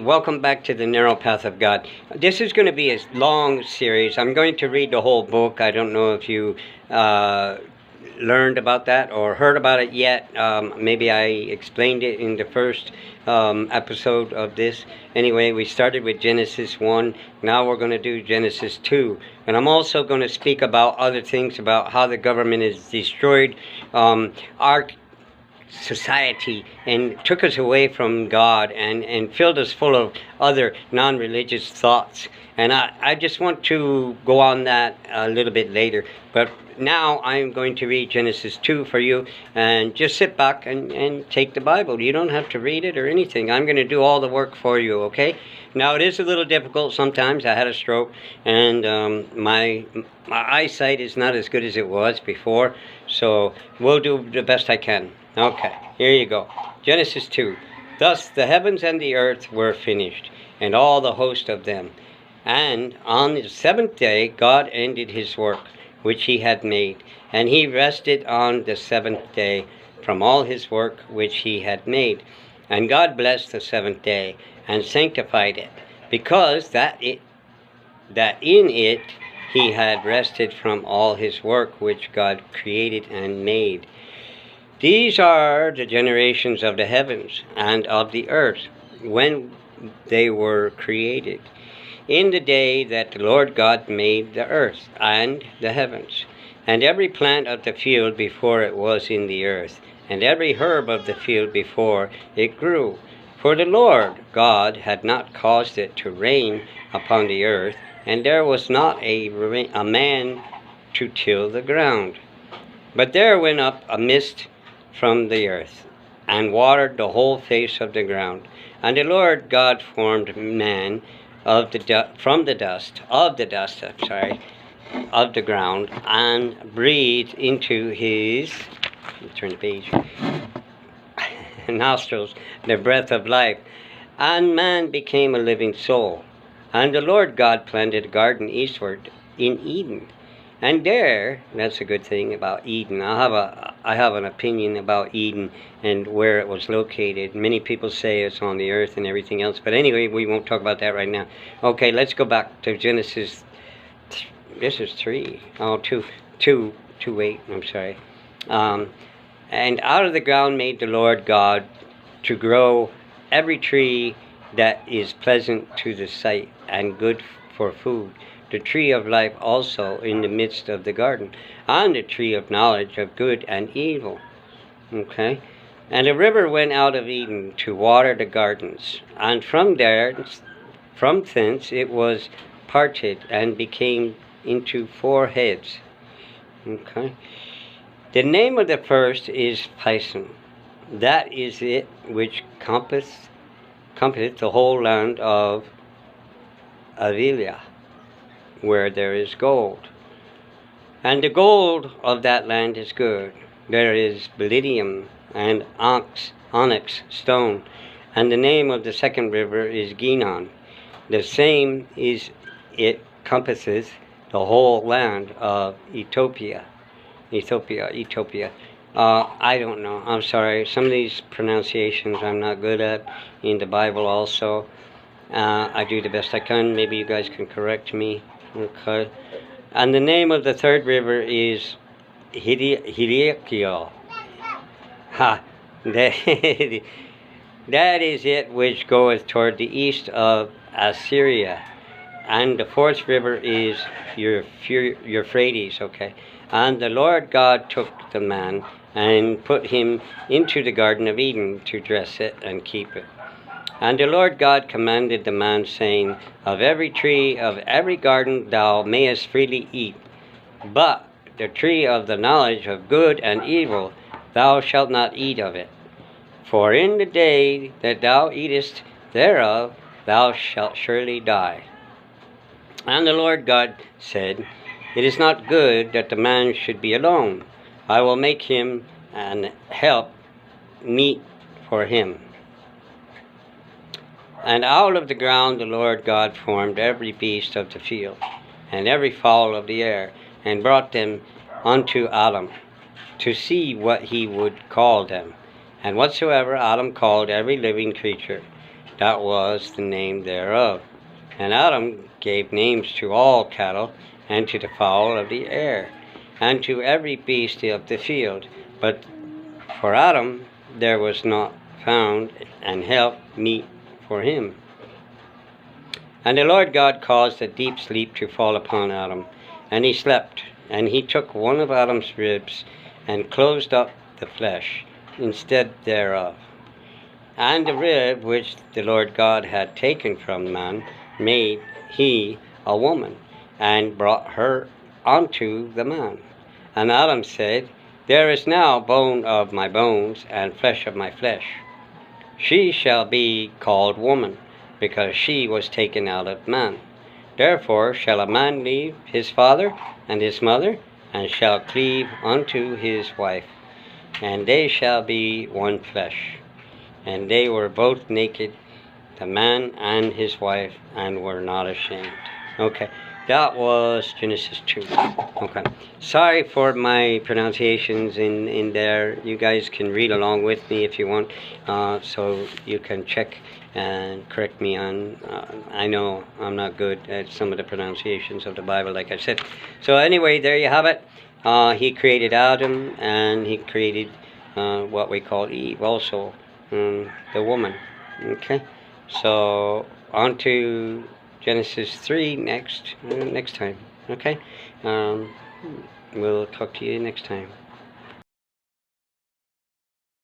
Welcome back to the Narrow Path of God. This is going to be a long series. I'm going to read the whole book. I don't know if you learned about that or heard about it yet. Maybe I explained it in the first episode of this. Anyway, we started with Genesis 1. Now we're going to do Genesis 2. And I'm also going to speak about other things, about how the government has destroyed our society and took us away from God and filled us full of other non-religious thoughts. And I just want to go on that a little bit later. But now I'm going to read Genesis 2 for you, and just sit back and take the Bible. You don't have to read it or anything. I'm going to do all the work for you, okay? Now, it is a little difficult sometimes. I had a stroke, and my eyesight is not as good as it was before, so we'll do the best I can. Okay, here you go. Genesis 2. Thus the heavens and the earth were finished, and all the host of them. And on the seventh day God ended his work which he had made, and he rested on the seventh day from all his work which he had made. And God blessed the seventh day, and sanctified it, because that in it he had rested from all his work which God created and made. These are the generations of the heavens and of the earth when they were created, in the day that the Lord God made the earth and the heavens, and every plant of the field before it was in the earth, and every herb of the field before it grew. For the Lord God had not caused it to rain upon the earth, and there was not a man to till the ground. But there went up a mist from the earth, and watered the whole face of the ground. And the Lord God formed man from the dust of the ground, and breathed into his nostrils the breath of life, and man became a living soul. And the Lord God planted a garden eastward in Eden. And there, that's a good thing about Eden. I have an opinion about Eden and where it was located. Many people say it's on the earth and everything else. But anyway, we won't talk about that right now. Okay, let's go back to Genesis. This is 3. Oh, 2, wait, I'm sorry. And out of the ground made the Lord God to grow every tree that is pleasant to the sight and good for food, the tree of life also in the midst of the garden, and the tree of knowledge of good and evil. Okay? And a river went out of Eden to water the gardens, and from thence it was parted and became into 4 heads. Okay? The name of the first is Pison. That is it which compasseth the whole land of Havilah, where there is gold. And the gold of that land is good. There is palladium and onyx stone. And the name of the second river is Gihon. The same is it compasses the whole land of Ethiopia. I don't know. I'm sorry. Some of these pronunciations I'm not good at in the Bible also. I do the best I can. Maybe you guys can correct me. Okay. And the name of the third river is Hiddekel. Ha. That is it which goeth toward the east of Assyria. And the fourth river is Euphrates. Okay. And the Lord God took the man and put him into the Garden of Eden to dress it and keep it. And the Lord God commanded the man, saying, Of every tree of every garden thou mayest freely eat, but the tree of the knowledge of good and evil thou shalt not eat of it. For in the day that thou eatest thereof thou shalt surely die. And the Lord God said, It is not good that the man should be alone. I will make him an help meet for him. And out of the ground the Lord God formed every beast of the field, and every fowl of the air, and brought them unto Adam, to see what he would call them. And whatsoever Adam called every living creature, That was the name thereof. And Adam gave names to all cattle, and to the fowl of the air, and to every beast of the field. But for Adam there was not found an help meet for him. And the Lord God caused a deep sleep to fall upon Adam, and he slept. And he took one of Adam's ribs, and closed up the flesh instead thereof. And the rib which the Lord God had taken from man made he a woman, and brought her unto the man. And Adam said, There is now bone of my bones, and flesh of my flesh. She shall be called woman, because she was taken out of man. Therefore shall a man leave his father and his mother, and shall cleave unto his wife, and they shall be one flesh. And they were both naked, the man and his wife, and were not ashamed. Okay, that was Genesis 2. Okay, sorry for my pronunciations in there. You guys can read along with me if you want, so you can check and correct me on. I know I'm not good at some of the pronunciations of the Bible, like I said. So anyway, there you have it. He created Adam, and he created what we call Eve also, the woman. Okay, so on to Genesis 3 next time. Okay, we'll talk to you next time.